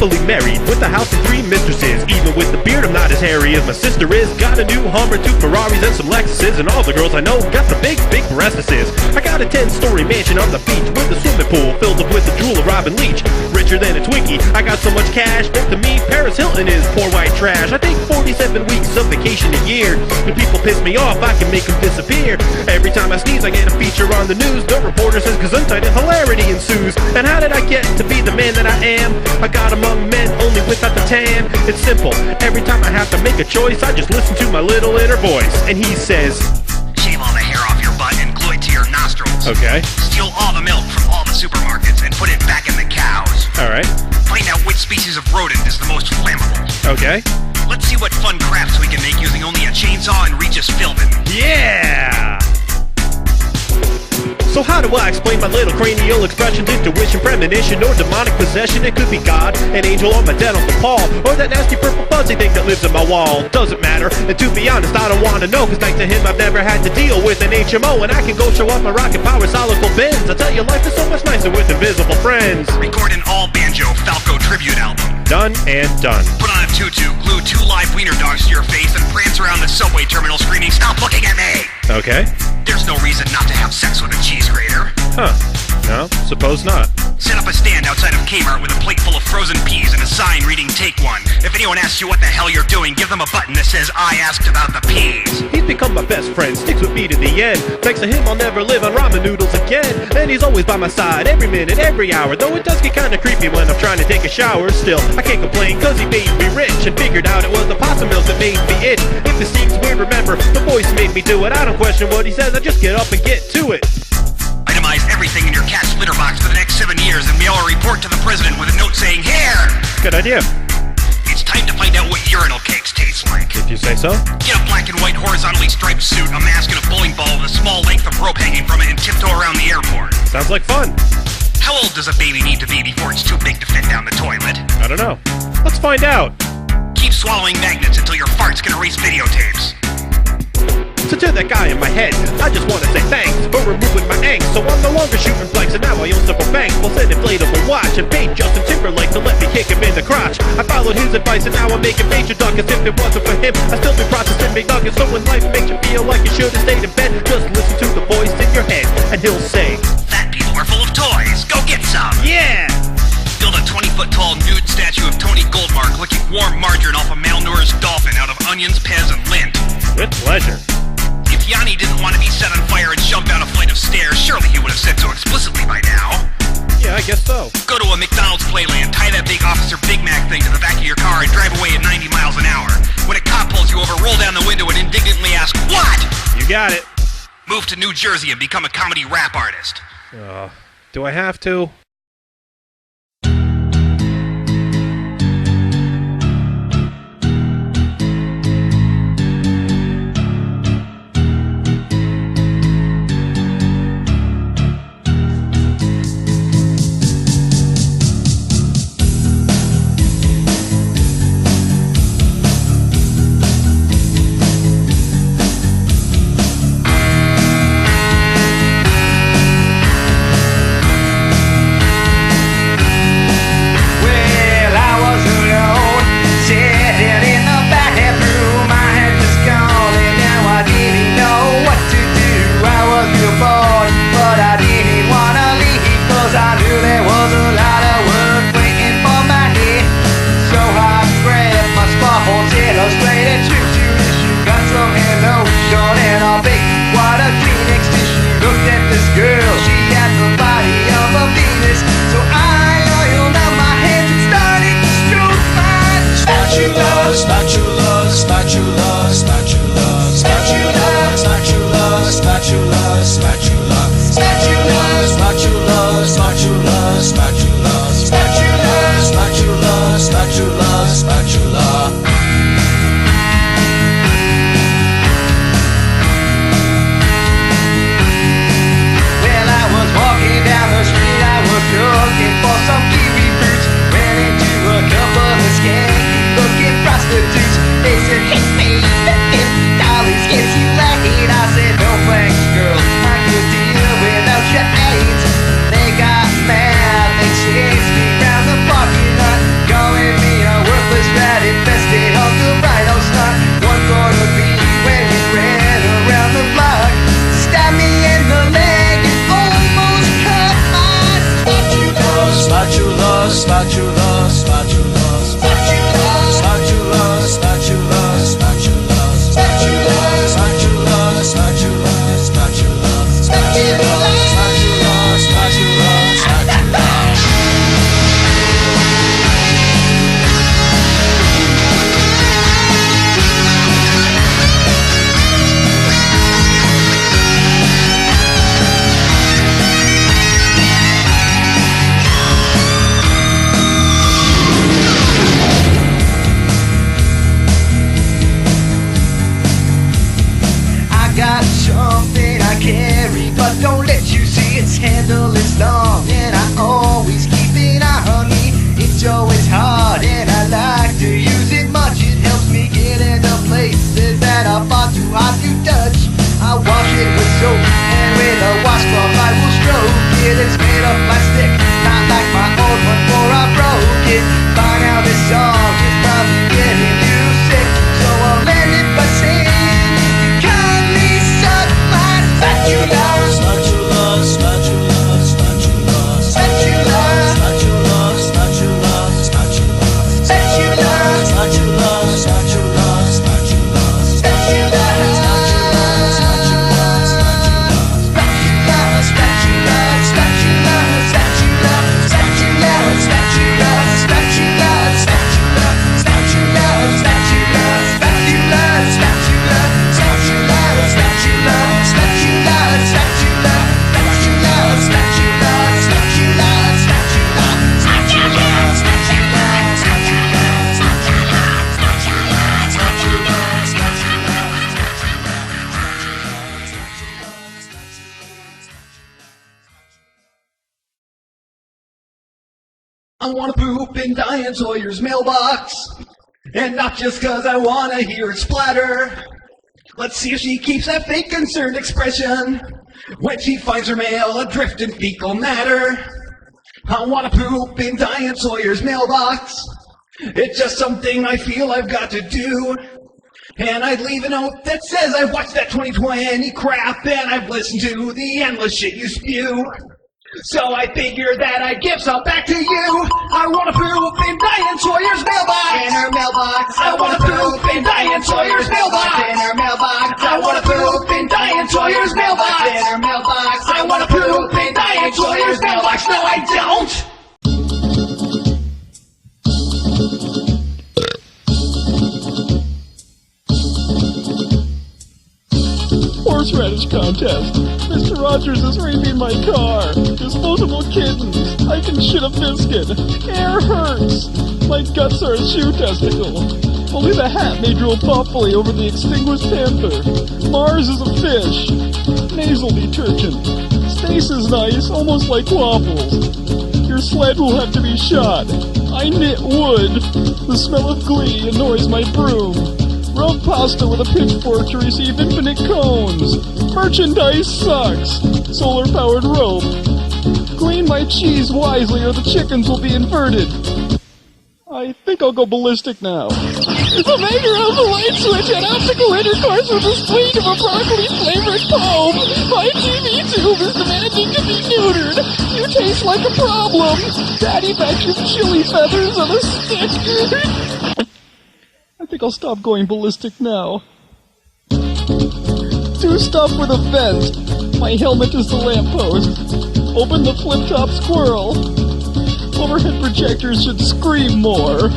happily married with a house and 3 mistresses. Even with the beard, I'm not as hairy as my sister is. Got a new Hummer, 2 Ferraris, and some Lexuses, and all the girls I know got the big breastises. I got a 10-story mansion on the beach with a swimming pool filled up with the drool of Robin Leach. Richer than a Twinkie, I got so much cash that to me Paris Hilton is poor white trash. I take 47 weeks of vacation a year. When people piss me off, I can make them disappear. Every time I sneeze, I get a feature on the news. The reporter says gesundheit and hilarity ensues. And how did I get to be the man that I am? I got among men only without the tan. It's simple, every time I have to make a choice, I just listen to my little inner voice. And he says, shave all the hair off your butt and glue it to your nostrils. Okay. Steal all the milk from all the supermarkets and put it back in the cows. Alright. Find out which species of rodent is the most flammable. Okay. Let's see what fun crafts we can make using only a chainsaw and Regis Philbin. Yeah! So how do I explain my little cranial expressions, intuition, premonition, or demonic possession? It could be God, an angel, or my dead Uncle Paul, or that nasty purple fuzzy thing that lives in my wall. Doesn't matter, and to be honest, I don't want to know, cause thanks to him I've never had to deal with an HMO, and I can go show off my rocket power solical bins. I tell you, life is so much nicer with invisible friends. Record an all-banjo Falco tribute album. Done and done. Put on a tutu, glue 2 live wiener dogs to your face, and prance around the subway terminal screaming, "Stop looking at me!" Okay. There's no reason not to have sex with a cheese grater. Huh. No, suppose not. Set up a stand outside of Kmart with a plate full of frozen peas and a sign reading "Take one." If anyone asks you what the hell you're doing, give them a button that says "I asked about the peas." He's become my best friend, sticks with me to the end. Thanks to him, I'll never live on ramen noodles again. And he's always by my side, every minute, every hour. Though it does get kinda creepy when I'm trying to take a shower. Still, I can't complain, cause he made me rich and figured out it was the possum milk that made me itch. If this seems weird, remember, the voice made me do it. I don't question what he says, I just get up and get to it. Itemize everything in your cat's litter box for the next 7 years and mail a report to the president with a note saying, "Here!" Good idea. It's time to find out what urinal cakes taste like. If you say so. Get a black and white horizontally striped suit, a mask, and a bowling ball with a small length of rope hanging from it and tiptoe around the airport. Sounds like fun. How old does a baby need to be before it's too big to fit down the toilet? I don't know. Let's find out. Keep swallowing magnets until your farts can erase videotapes. So to that guy in my head, I just want to say thanks for removing my angst. So I'm no longer shooting blanks, and now I own several banks. We'll send inflatable watch and paid Justin Timberlake to let me kick him in the crotch. I followed his advice and now I'm making major duckets. If it wasn't for him, I'd still be processing big nuggets. So when life makes you feel like you should have stayed in bed, just listen to the voice in your head, and he'll say, "Fat people are full of toys, go get some." Yeah! Build a 20-foot-tall nude statue of Tony Goldmark licking warm margarine off a malnourished dolphin out of onions, pez, and lint. With pleasure. If Yanni didn't want to be set on fire and jump down a flight of stairs, surely he would have said so explicitly by now. Yeah, I guess so. Go to a McDonald's playland, tie that big Officer Big Mac thing to the back of your car and drive away at 90 miles an hour. When a cop pulls you over, roll down the window and indignantly ask, "What?" You got it. Move to New Jersey and become a comedy rap artist. Do I have to? I wanna poop in Diane Sawyer's mailbox, and not just 'cause I wanna hear it splatter. Let's see if she keeps that fake concerned expression when she finds her mail adrift in fecal matter. I wanna poop in Diane Sawyer's mailbox. It's just something I feel I've got to do. And I'd leave a note that says I've watched that 2020 crap and I've listened to the endless shit you spew. So I figured that I'd give some back to you. I wanna poop in Diane Sawyer's mailbox. In her mailbox. I wanna poop in Diane Sawyer's mailbox. In her mailbox. I wanna poop in Diane Sawyer's mailbox. In her mailbox. I wanna poop in Diane Sawyer's mailbox. No, I don't. Horseradish contest. Mr. Rogers is raping my car. Disposable kittens. I can shit a biscuit. Air hurts. My guts are a shoe testicle. Only the hat may drool thoughtfully over the extinguished panther. Mars is a fish. Nasal detergent. Space is nice, almost like waffles. Your sled will have to be shot. I knit wood. The smell of glee annoys my broom. Rub pasta with a pitchfork to receive infinite cones. Merchandise sucks. Solar-powered rope. Clean my cheese wisely or the chickens will be inverted. I think I'll go ballistic now. If a maker of the light switch had optical intercourse with the sweet of a broccoli-flavored poem, my TV tube is demanding to be neutered. You taste like a problem. Daddy vacuumed chili feathers on a stick. I think I'll stop going ballistic now. Do stuff with a vent. My helmet is the lamppost. Open the flip-top squirrel. Overhead projectors should scream more.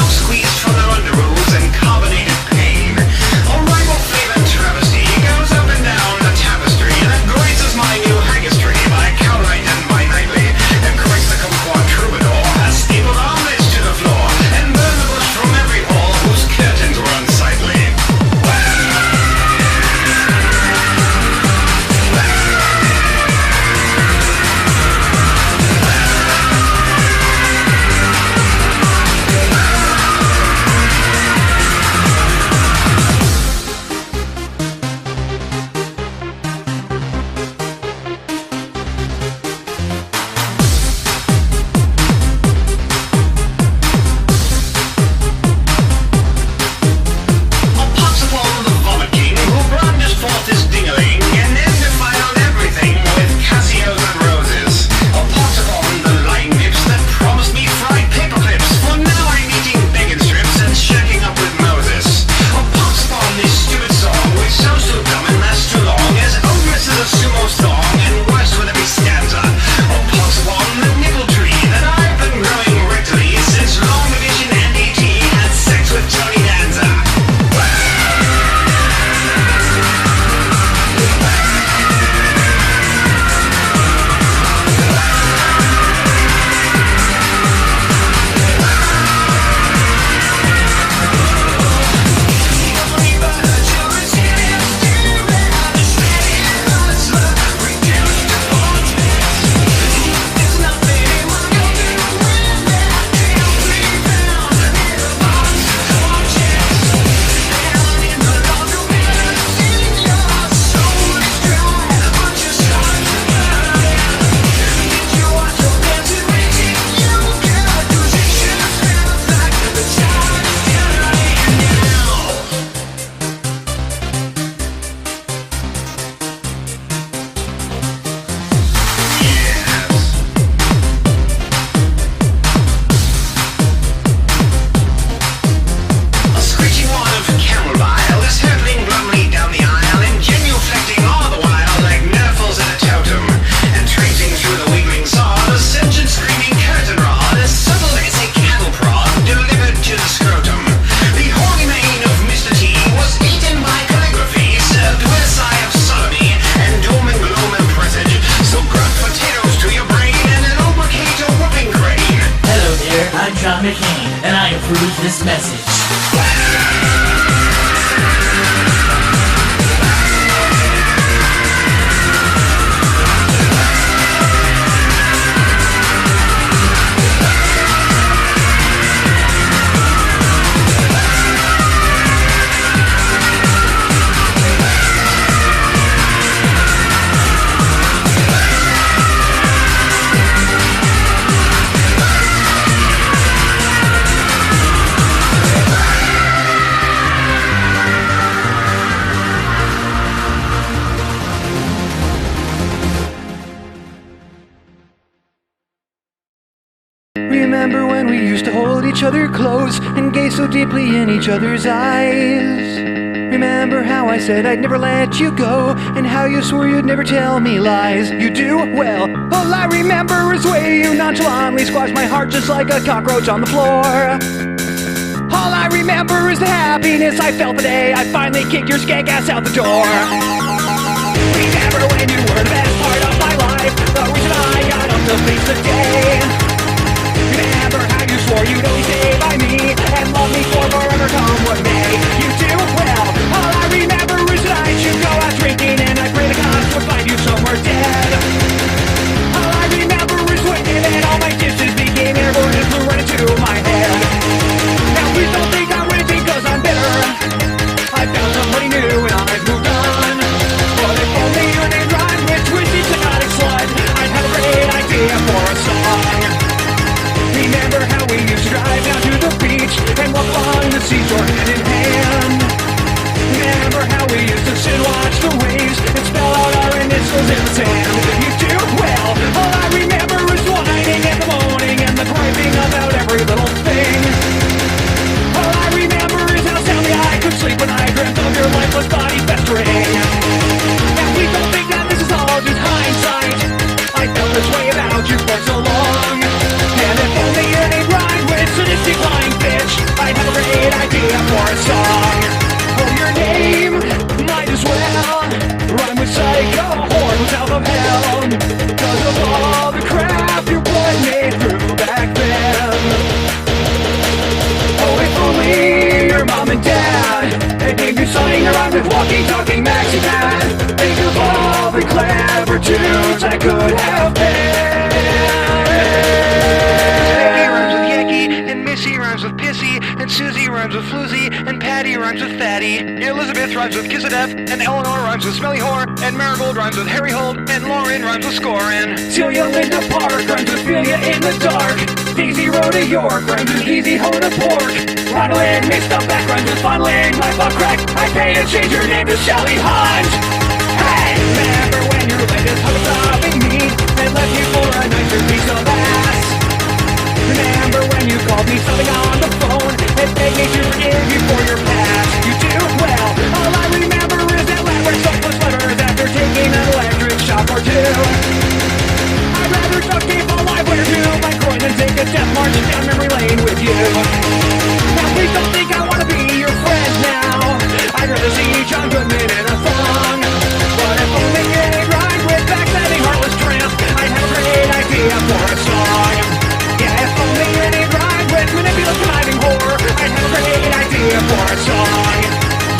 Squeezed from their underoos and carbonated pain. A rival flavor travesty Scott McCain, and I approve this message. Remember when we used to hold each other close and gaze so deeply in each other's eyes? Remember how I said I'd never let you go, and how you swore you'd never tell me lies? You do? Well, all I remember is the way you nonchalantly squashed my heart just like a cockroach on the floor. All I remember is the happiness I felt the day I finally kicked your skank ass out the door. Remember when you were the best part of my life, the reason I got up to face the day. Remember how you swore you'd always stay by me and love me for forever, come what may. You do? Well, all I remember is that I should go out drinking and I pray the gods would find you somewhere dead. All I remember is when and all my dishes became airborne and flew right into my head. Now please don't think I'm ranting cause I'm bitter. I found somebody new and I've moved on. But if only your name rhymed with twisted psychotic slut, I'd have a great idea for a song. Remember how we used to drive down to the beach and walk along the seashore hand in hand? Remember how we used to sit and watch the waves and spell out our initials in the sand? You do? Well, all I remember is whining and the moaning and the griping about every little thing. All I remember is how soundly I could sleep when I dreamt of your lifeless body festering. And we don't think that this is all just hindsight. I felt this way about you for so long. And if only your name rhymed with sadistic lying bitch, I'd have a great idea for a song. Oh, your name might as well rhyme with psycho whore south of hell, cause of all the crap your blood made through back then. Oh, if only your mom and dad had named you something around with walking, talking maxi pad. Think of all the clever tunes I could have been. Missy rhymes with pissy, and Susie rhymes with floozy, and Patty rhymes with fatty. Elizabeth rhymes with kiss a death, and Eleanor rhymes with smelly whore, and Marigold rhymes with Harry Holt, and Lauren rhymes with scoring. Celia Linda Park rhymes with Philia in the dark. Daisy Rhoda York rhymes with easy hoda pork. Ronald mixed up back rhymes with fondling my butt crack. I paid to change your name to Sally Hunt. Hey, remember when your latest hug stopping me and left you for a nicer piece of ass? Remember when you called me something on the phone and begged me to forgive you for your past? You do? Well, all I remember is that elaborate selfless letters after taking an electric shock or two. I'd rather duct tape a live wire to my groin than take a death march down memory lane with you. Now please don't think I want to be your friend now. I'd rather see John Goodman in a thong. But if only it ain't rhymed with backstabbing heartless tramp, I'd have a great idea for a song. If only it ain't rhymed with manipulative conniving whore, I'd have a great idea for a song.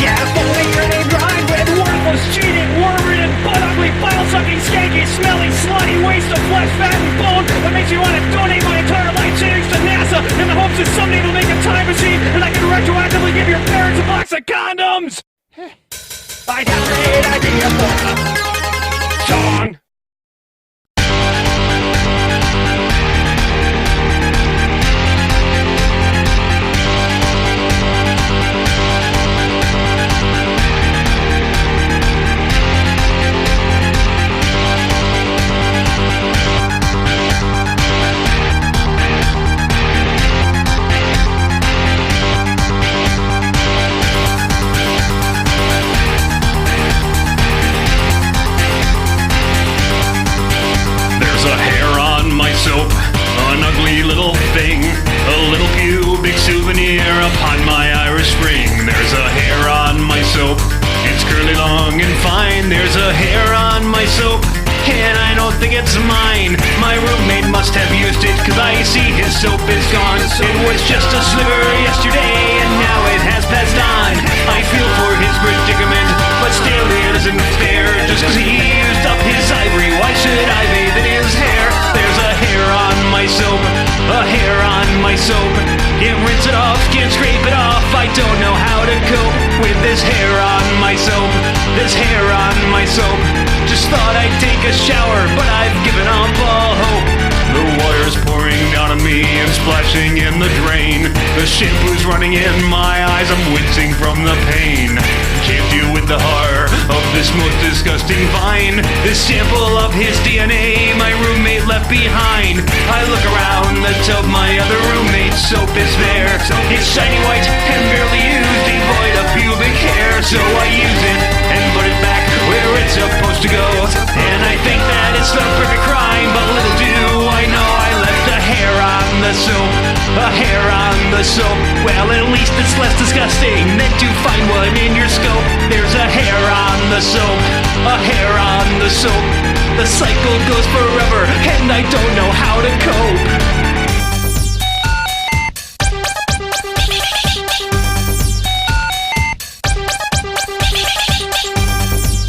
Yeah, if only it ain't rhymed with worthless, cheating, worm-ridden, butt-ugly, file-sucking, skanky, smelly, slutty waste of flesh, fat, and bone that makes me want to donate my entire life savings to NASA in the hopes that someday it'll make a time machine and I can retroactively give your parents a box of condoms. I'd have a great idea for a song. An ugly little thing, a little pubic souvenir upon my Irish Spring. There's a hair on my soap, it's curly, long, and fine. There's a hair on my soap, and I don't think it's mine. My roommate must have used it, cause I see his soap is gone. It was just a sliver yesterday, and now it has passed on. I feel for his predicament, but still it isn't fair. Just 'cause he used up his ivory, why should I bathe in his hair? There's a hair on my soap, a hair on my soap. Can't rinse it off, can't scrape it off. I don't know how to cope with this hair on my soap, this hair on my soap. Just thought I'd take a shower, but I've given up all hope. The water's pouring down on me and splashing in the drain. The shampoo's running in my eyes, I'm wincing from the pain. Can't deal with the horror of this most disgusting vine. This sample of his DNA my roommate left behind. I look around the tub, my other roommate's soap is there. It's shiny white and barely used, devoid of pubic hair. So I use it and put it back where it's supposed to go. And I think that it's the perfect crime, but little do I know I left a hair on the soap, a hair on the soap. Well, at least it's less disgusting than to find one in your scope. There's a hair on the soap, a hair on the soap. The cycle goes forever, and I don't know how to cope.